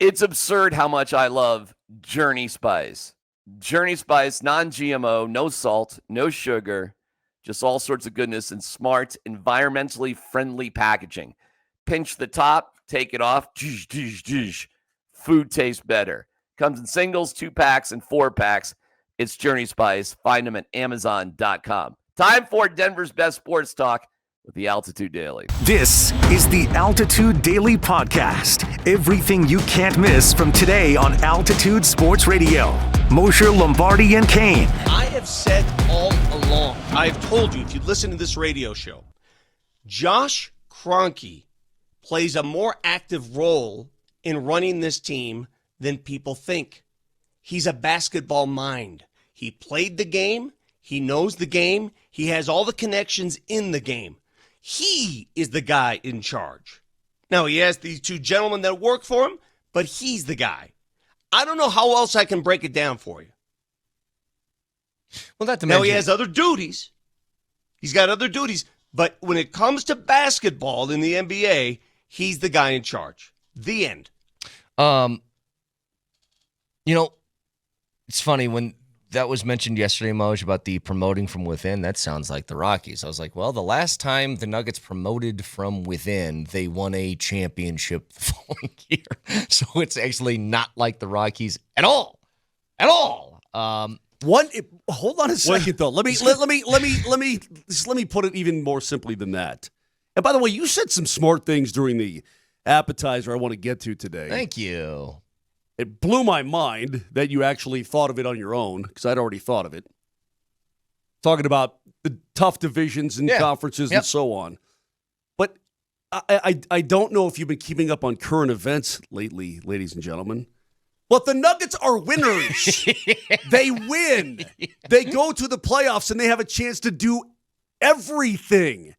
It's absurd how much I love Journey Spice. Journey Spice, non-GMO, no salt, no sugar, just all sorts of goodness and smart, environmentally friendly packaging. Pinch the top, take it off. Food tastes better. Comes in singles, 2-packs, and 4-packs. It's Journey Spice. Find them at Amazon.com. Time for Denver's best sports talk with the Altitude Daily. This is the Altitude Daily Podcast. Everything you can't miss from today on Altitude Sports Radio. Mosher, Lombardi, and Kane. I have said all along, I have told you, if you listen to this radio show, Josh Kroenke plays a more active role in running this team than people think. He's a basketball mind. He played the game. He knows the game. He has all the connections in the game. He is the guy in charge. Now, he has these two gentlemen that work for him, but he's the guy. I don't know how else I can break it down for you. Well, not to Now, mention, he has other duties. He's got other duties. But when it comes to basketball in the NBA, he's the guy in charge. The end. It's funny when that was mentioned yesterday, Moj, about the promoting from within. That sounds like the Rockies. I was like, well, the last time the Nuggets promoted from within, they won a championship the following year. So it's actually not like the Rockies at all. At all. Hold on a second, though. Let me put it even more simply than that. And by the way, you said some smart things during the appetizer I want to get to today. Thank you. It blew my mind that you actually thought of it on your own, because I'd already thought of it. Talking about the tough divisions and conferences and so on. But I don't know if you've been keeping up on current events lately, ladies and gentlemen. But the Nuggets are winners. They win. They go to the playoffs, and they have a chance to do everything.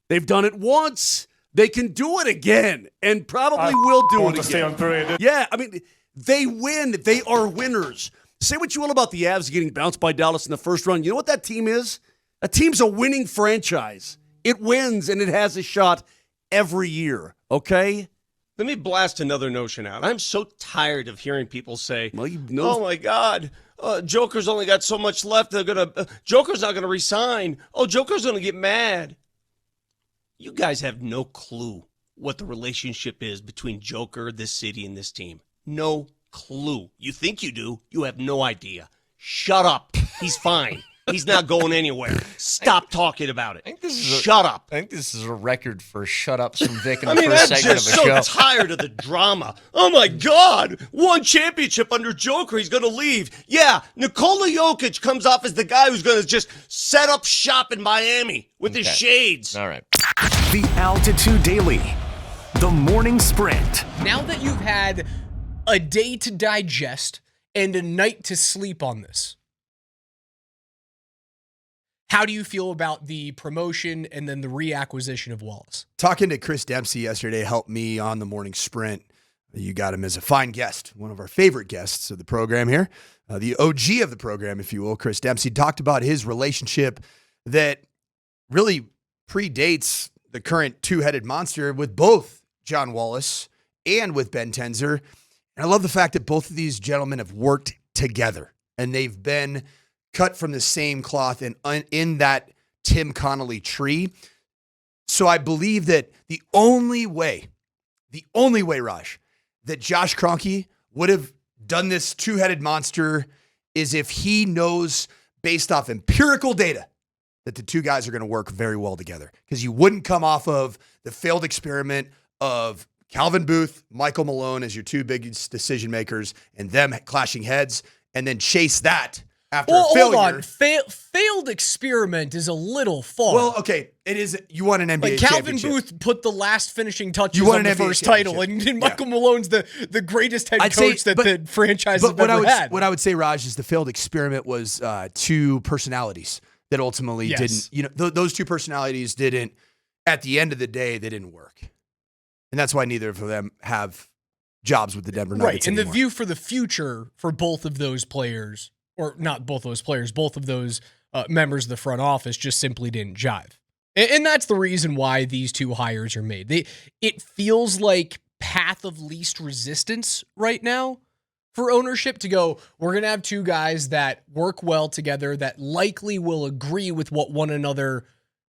They've done it once. They can do it again, and probably will do it again. Yeah, I mean, they win. They are winners. Say what you will about the Avs getting bounced by Dallas in the first round. You know what that team is? A team's a winning franchise. It wins, and it has a shot every year, okay? Let me blast another notion out. I'm so tired of hearing people say, well, oh, my God, Joker's only got so much left. Joker's not going to resign. Oh, Joker's going to get mad. You guys have no clue what the relationship is between Joker, this city, and this team. No clue. You think you do. You have no idea. Shut up. He's fine. He's not going anywhere. Stop talking about it. Shut up. I think this is a record for shut-ups from Vic in the I mean, first I'm segment just of the so show. tired of the drama. Oh, my God. One championship under Joker. He's going to leave. Yeah, Nikola Jokic comes off as the guy who's going to just set up shop in Miami with his shades. All right. The Altitude Daily. The Morning Sprint. Now that you've had a day to digest and a night to sleep on this, how do you feel about the promotion and then the reacquisition of Wallace? Talking to Chris Dempsey yesterday helped me on the morning sprint. You got him as a fine guest, one of our favorite guests of the program here, the OG of the program, if you will. Chris Dempsey talked about his relationship that really predates the current two-headed monster with both John Wallace and with Ben Tenzer. And I love the fact that both of these gentlemen have worked together and they've been cut from the same cloth and in that Tim Connolly tree. So I believe that the only way, Raj, that Josh Kroenke would have done this two-headed monster is if he knows, based off empirical data, that the two guys are going to work very well together. Because you wouldn't come off of the failed experiment of Calvin Booth, Michael Malone as your two biggest decision makers and them clashing heads and then chase that after a failure. Hold on. Failed experiment is a little far. Well, okay. It is. You won an NBA like Calvin championship. Booth put the last finishing touches You won on an the NBA first title, and Michael Malone's the greatest head coach that the franchise has ever had. What I would say, Raj, is the failed experiment was two personalities that ultimately didn't. You know, those two personalities didn't. At the end of the day, they didn't work, and that's why neither of them have jobs with the Denver Nuggets and anymore. the view for the future for both of those players, or not both those players, both of those members of the front office just simply didn't jive. And that's the reason why these two hires are made. It feels like path of least resistance right now for ownership to go, we're going to have two guys that work well together, that likely will agree with what one another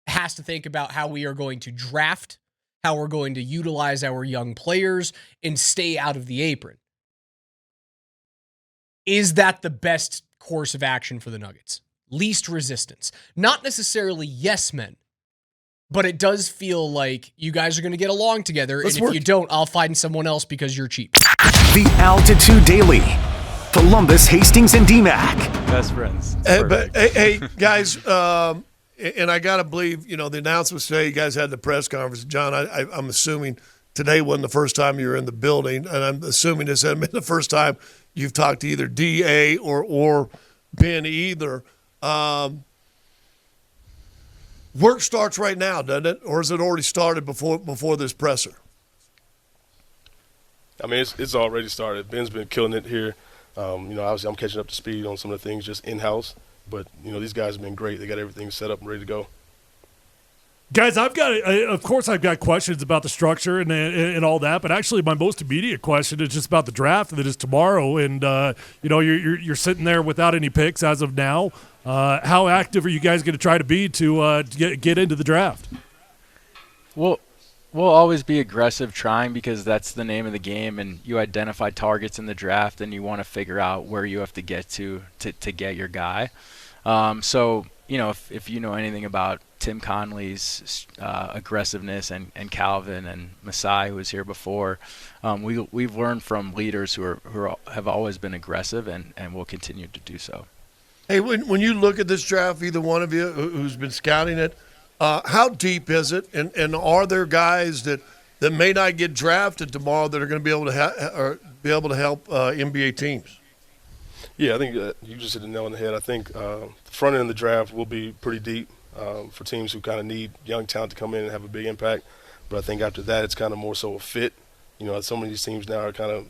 has to think about how we are going to draft, how we're going to utilize our young players, and stay out of the apron. Is that the best course of action for the Nuggets? Least resistance. Not necessarily yes men, but it does feel like you guys are going to get along together, and if you don't, I'll find someone else because you're cheap. The Altitude Daily. Columbus, Hastings, and DMAC. Best friends. Hey, guys, and I got to believe, the announcements today, you guys had the press conference. John, I'm assuming today wasn't the first time you were in the building, and I'm assuming this hasn't been the first time you've talked to either DA or Ben either. Work starts right now, doesn't it? Or has it already started before this presser? I mean, it's already started. Ben's been killing it here. Obviously I'm catching up to speed on some of the things just in-house. But, these guys have been great. They got everything set up and ready to go. Guys, I've got questions about the structure and all that, but actually my most immediate question is just about the draft that is tomorrow. And you're sitting there without any picks as of now. How active are you guys going to try to be to get into the draft? We'll always be aggressive trying, because that's the name of the game, and you identify targets in the draft and you want to figure out where you have to get to get your guy. If you know anything about Tim Conley's aggressiveness and Calvin and Masai, who was here before, we've learned from leaders who have always been aggressive and will continue to do so. Hey, when you look at this draft, either one of you who's been scouting it, how deep is it? And are there guys that may not get drafted tomorrow that are going to be able to help NBA teams? Yeah, I think you just hit the nail on the head. I think the front end of the draft will be pretty deep for teams who kind of need young talent to come in and have a big impact. But I think after that, it's kind of more so a fit. Some of these teams now are kind of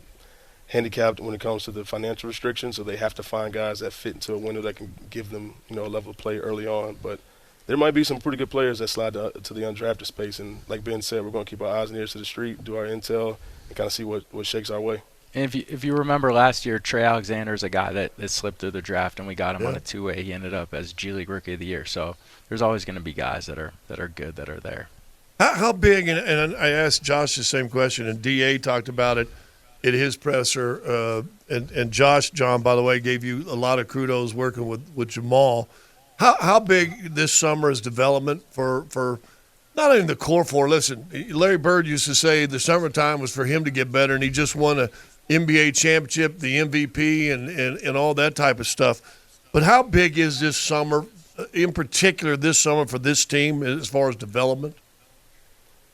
handicapped when it comes to the financial restrictions, so they have to find guys that fit into a window that can give them, a level of play early on. But there might be some pretty good players that slide to the undrafted space. And like Ben said, we're going to keep our eyes and ears to the street, do our intel, and kind of see what shakes our way. And if you remember last year, Trey Alexander's a guy that slipped through the draft, and we got him on a two-way. He ended up as G League Rookie of the Year. So there's always going to be guys that are good that are there. How big? And I asked Josh the same question, and DA talked about it at his presser. And Josh, John, by the way, gave you a lot of kudos working with Jamal. How big this summer is development for not only the core four? Listen, Larry Bird used to say the summertime was for him to get better, and he just won a NBA championship, the MVP, and all that type of stuff. But how big is this summer, in particular this summer for this team as far as development?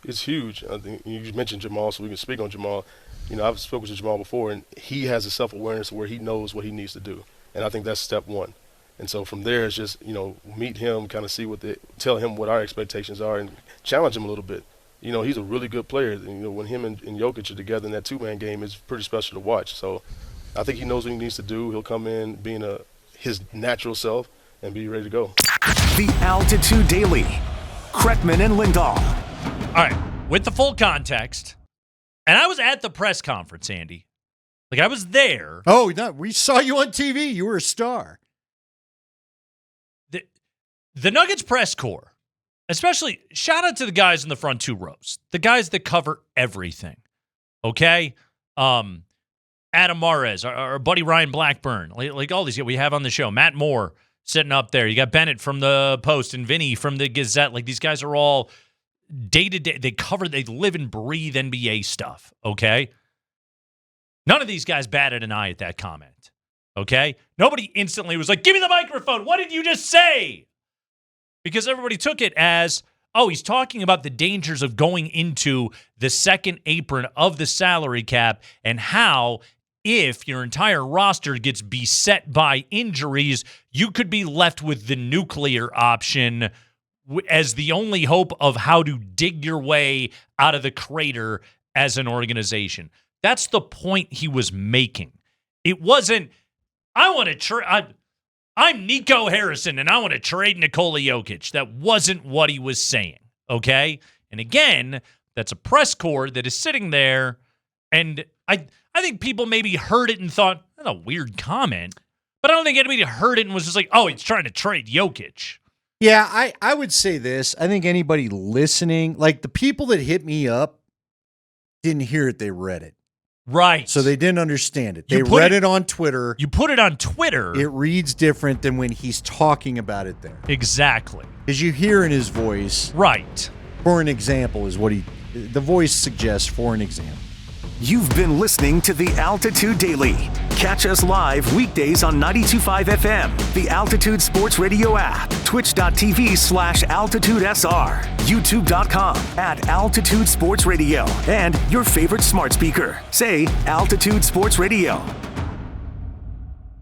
It's huge. I think you mentioned Jamal, so we can speak on Jamal. I've spoken to Jamal before, and he has a self-awareness where he knows what he needs to do. And I think that's step one. And so from there, it's just, meet him, kind of tell him what our expectations are and challenge him a little bit. He's a really good player. When him and Jokic are together in that two-man game, it's pretty special to watch. So I think he knows what he needs to do. He'll come in being his natural self and be ready to go. The Altitude Daily. Kretman and Lindahl. All right, with the full context, and I was at the press conference, Andy. Like, I was there. Oh, no, we saw you on TV. You were a star. The Nuggets press corps, especially, shout out to the guys in the front two rows, the guys that cover everything, okay? Adam Mares, our buddy Ryan Blackburn, like all these guys we have on the show, Matt Moore sitting up there. You got Bennett from the Post and Vinny from the Gazette. Like, these guys are all day-to-day. They live and breathe NBA stuff, okay? None of these guys batted an eye at that comment, okay? Nobody instantly was like, give me the microphone. What did you just say? Because everybody took it as, oh, he's talking about the dangers of going into the second apron of the salary cap and how if your entire roster gets beset by injuries, you could be left with the nuclear option as the only hope of how to dig your way out of the crater as an organization. That's the point he was making. It wasn't, I'm Nico Harrison, and I want to trade Nikola Jokic. That wasn't what he was saying, okay? And again, that's a press corps that is sitting there And I think people maybe heard it and thought, that's a weird comment. But I don't think anybody heard it and was just like, oh, he's trying to trade Jokic. Yeah, I would say this. I think anybody listening, like the people that hit me up, didn't hear it, they read it. Right. So they didn't understand it. They read it on Twitter. You put it on Twitter. It reads different than when he's talking about it there. Exactly. Because you hear in his voice. Right. For an example is what the voice suggests for an example. You've been listening to the Altitude Daily. Catch us live weekdays on 92.5 FM, the Altitude Sports Radio app, twitch.tv/AltitudeSR, youtube.com @Altitude Sports Radio, and your favorite smart speaker. Say Altitude Sports Radio.